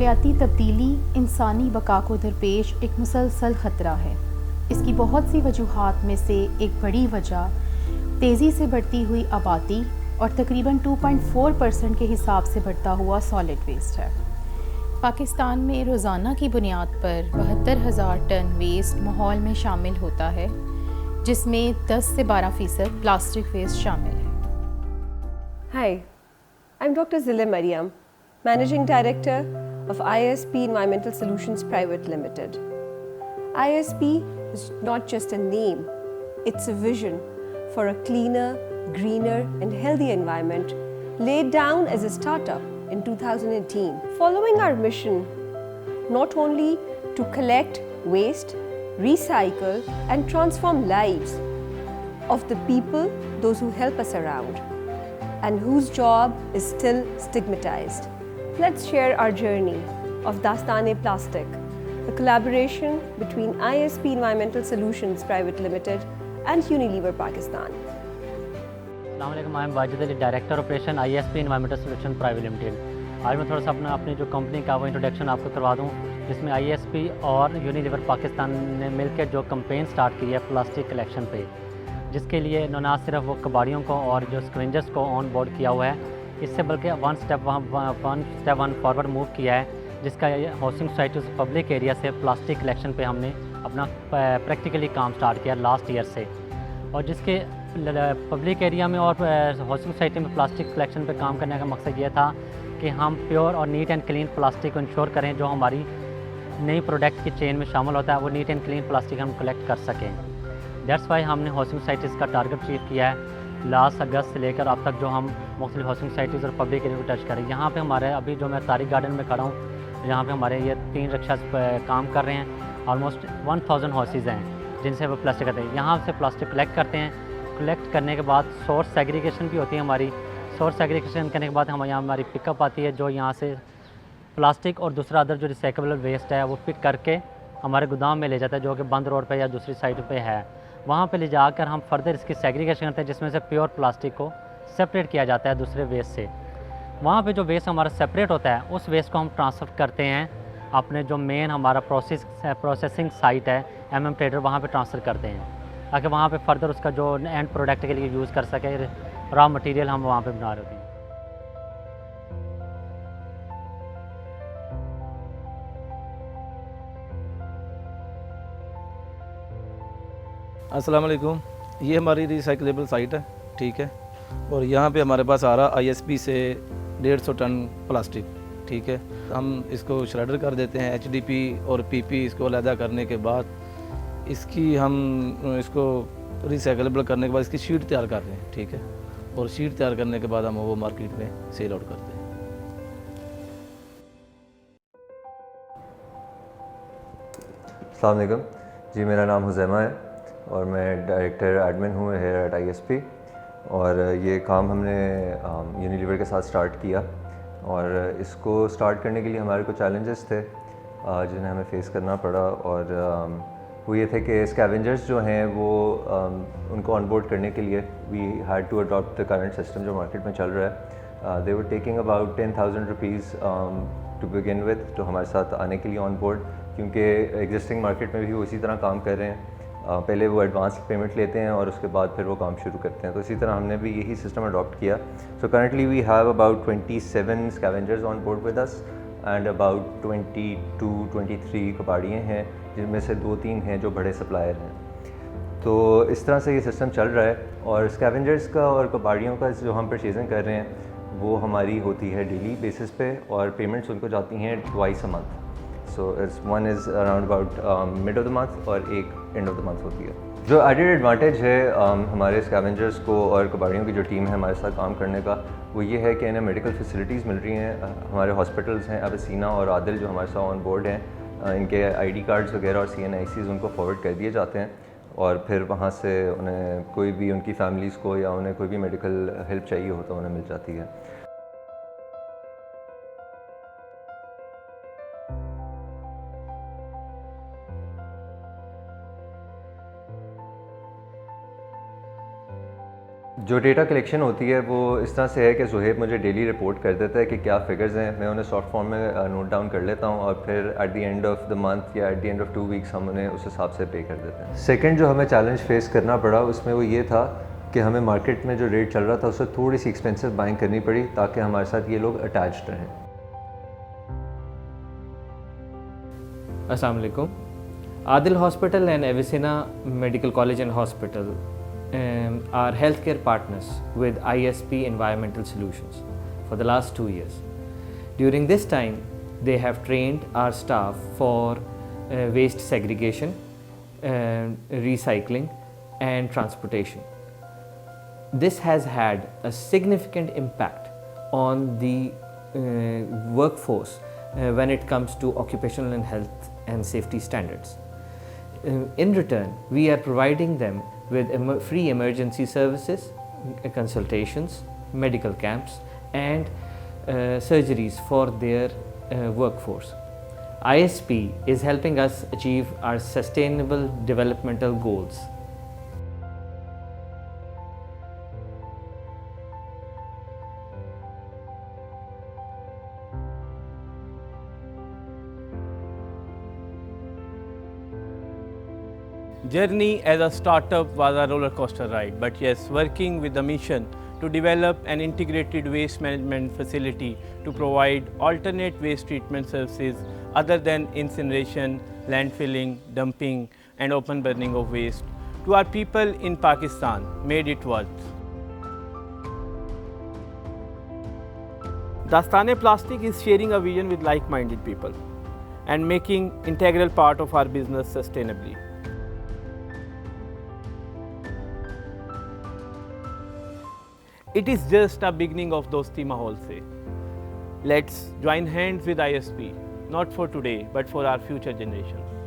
माहौलियाती तब्दीली इंसानी बका को दरपेश एक मुसलसल ख़तरा है। इसकी बहुत सी वजूहात में से एक बड़ी वजह तेज़ी से बढ़ती हुई आबादी और तकरीबन 2.4% के हिसाब से बढ़ता हुआ सॉलिड वेस्ट है। पाकिस्तान में रोज़ाना की बुनियाद पर 72,000 टन वेस्ट माहौल में शामिल होता है, जिसमें 10 से 12% प्लास्टिक वेस्ट शामिल है। Hi, I'm Dr. Zile Mariam, Managing Director of ISP Environmental Solutions Private Limited. ISP is not just a name, it's a vision for a cleaner, greener and healthy environment laid down as a startup in 2018. Following our mission not only to collect waste, recycle and transform lives of the people, those who help us around, and whose job is still stigmatized. Let's share our journey of Dastane-Plastic, a collaboration between ISP Environmental Solutions Private Limited and Unilever Pakistan. अस्सलामुअलैकुम, मैं Wajid Ali, director operation ISP environmental solution private limited. आज मैं थोड़ा सा अपनी जो company का वो इंट्रोडक्शन आपको करवा दूं, जिसमें ISP और यूनिलीवर पाकिस्तान ने मिलकर जो कैंपेन स्टार्ट की है प्लास्टिक कलेक्शन पे, जिसके लिए ना सिर्फ वो कबाड़ियों को और जो स्क्वेंजर्स को ऑन बोर्ड किया हुआ है, इससे बल्कि वन स्टेप फॉरवर्ड मूव किया है, जिसका हाउसिंग सोसाइटीज़ पब्लिक एरिया से प्लास्टिक कलेक्शन पे हमने अपना प्रैक्टिकली काम स्टार्ट किया लास्ट ईयर से। और जिसके पब्लिक एरिया में और हाउसिंग सोसाइटी में प्लास्टिक कलेक्शन पे काम करने का मकसद ये था कि हम प्योर और नीट एंड क्लीन प्लास्टिक को इंश्योर करें, जो हमारी नई प्रोडक्ट की चेन में शामिल होता है, वो नीट एंड क्लीन प्लास्टिक हम कलेक्ट कर सकें। दैट्स वाई हमने हाउसिंग सोसाइटीज़ का टारगेट अचीव किया है। लास्ट अगस्त से लेकर अब तक जो हम मुख्तलिफ हाउसिंग सोसाइटीज़ और पब्लिक एरिया को टच करें। यहाँ पे हमारे अभी जो मैं तारिक गार्डन में खड़ा हूँ, यहाँ पे हमारे ये 3 रिक्शा काम कर रहे हैं। ऑलमोस्ट 1000 हाउसेज़ हैं जिनसे वो प्लास्टिक करते हैं। यहाँ से प्लास्टिक कलेक्ट करते हैं। कलेक्ट करने के बाद सोर्स सेग्रीगेशन भी होती है हमारी। सोर्स सेग्रीगेशन करने के बाद हमारी पिकअप आती है, जो यहाँ से प्लास्टिक और दूसरा अदर जो रिसाइकेबल वेस्ट है वो पिक करके हमारे गोदाम में ले जाता है, जो कि बंद रोड पे या दूसरी साइड पे है। वहाँ पे ले जाकर हम फर्दर इसकी सेग्रीगेशन करते हैं, जिसमें से प्योर प्लास्टिक को सेपरेट किया जाता है दूसरे वेस्ट से। वहाँ पे जो वेस्ट हमारा सेपरेट होता है, उस वेस्ट को हम ट्रांसफ़र करते हैं अपने जो मेन हमारा प्रोसेसिंग साइट है MM ट्रेडर, वहाँ पे ट्रांसफ़र करते हैं, ताकि वहाँ पे फर्दर उसका जो एंड प्रोडक्ट के लिए यूज़ कर सके। रॉ मटेरियल हम वहाँ पे बना रहे हैं। अस्सलाम वालेकुम, ये हमारी रिसाइकलेबल साइट है, ठीक है। और यहाँ पे हमारे पास आ रहा ISP से 150 टन प्लास्टिक, ठीक है। हम इसको श्रेडर कर देते हैं, HDP और PP इसको अलहदा करने के बाद हम इसको रिसाइकलेबल करने के बाद इसकी शीट तैयार कर रहे हैं, ठीक है। और शीट तैयार करने के बाद हम वो मार्केट में सेल आउट करते हैं। अस्सलाम वालेकुम जी, मेरा नाम हुज़ैमा है और मैं डायरेक्टर एडमिन हूँ हेयर एट ISP। और ये काम हमने यूनिलीवर के साथ स्टार्ट किया, और इसको स्टार्ट करने के लिए हमारे कुछ चैलेंजेस थे जिन्हें हमें फेस करना पड़ा। और वो ये थे कि स्कैवेंजर्स जो हैं वो उनको ऑनबोर्ड करने के लिए we had to adopt the current system जो मार्केट में चल रहा है। They were taking about 10,000 rupees to begin with, तो हमारे साथ आने के लिए ऑन बोर्ड, क्योंकि एग्जिस्टिंग मार्केट में भी वो इसी तरह काम कर रहे हैं। पहले वो एडवांस पेमेंट लेते हैं और उसके बाद फिर वो काम शुरू करते हैं, तो इसी तरह हमने भी यही सिस्टम अडॉप्ट किया। So currently we have about 27 scavengers on board with us and about 23 कबाड़ियाँ हैं, जिनमें से 2-3 हैं जो बड़े सप्लायर हैं। तो इस तरह से ये सिस्टम चल रहा है। और स्कैवेंजर्स का और कबाड़ियों का जो हम परचेजिंग कर रहे हैं वो हमारी होती है डेली बेसिस पे, और पेमेंट्स उनको जाती हैं twice a month. So one is around about mid of the month और एक एंड ऑफ द मंथ होती है। जो एडेड एडवांटेज है हमारे स्कैवेंजर्स को और कबाड़ियों की जो टीम है हमारे साथ काम करने का, वो ये है कि इन्हें मेडिकल फैसिलिटीज़ मिल रही हैं। हमारे हॉस्पिटल्स हैं, अबसीना और आदिल जो हमारे साथ ऑन बोर्ड हैं, इनके ID कार्ड्स वगैरह और CNICs उनको फॉरवर्ड कर दिए जाते हैं, और फिर वहाँ से उन्हें कोई भी उनकी फैमिलीज़ को या उन्हें कोई भी मेडिकल हेल्प चाहिए हो तो उन्हें मिल जाती है। जो डेटा कलेक्शन होती है वो इस तरह से है कि ज़ुहैब मुझे डेली रिपोर्ट कर देता है कि क्या फ़िगर्स हैं, मैं उन्हें सॉफ्ट फॉर्म में नोट डाउन कर लेता हूँ और फिर at the end of the month या at the end of 2 weeks हम उन्हें उस हिसाब से पे कर देते हैं। सेकंड जो हमें चैलेंज फेस करना पड़ा उसमें वो ये था कि हमें मार्केट में जो रेट चल रहा था उससे थोड़ी सी एक्सपेंसिव बाइंग करनी पड़ी ताकि हमारे साथ ये लोग अटैच्ड रहें। अस्सलाम वालेकुम। Adil hospital and एविसिना medical college and hospital are healthcare partners with ISP Environmental Solutions for the last 2 years. During this time, they have trained our staff for waste segregation, recycling and transportation. This has had a significant impact on the workforce when it comes to occupational and health and safety standards. In return, we are providing them with free emergency services, consultations, medical camps and surgeries for their workforce. ISP is helping us achieve our sustainable developmental goals. Journey as a startup was a roller coaster ride, but yes, working with the mission to develop an integrated waste management facility to provide alternate waste treatment services other than incineration, landfilling, dumping and open burning of waste to our people in Pakistan made it worth. Dastane Plastic is sharing a vision with like-minded people and making integral part of our business sustainably. It is just a beginning of Dosti Mahol se. Let's join hands with ISP, not for today, but for our future generations.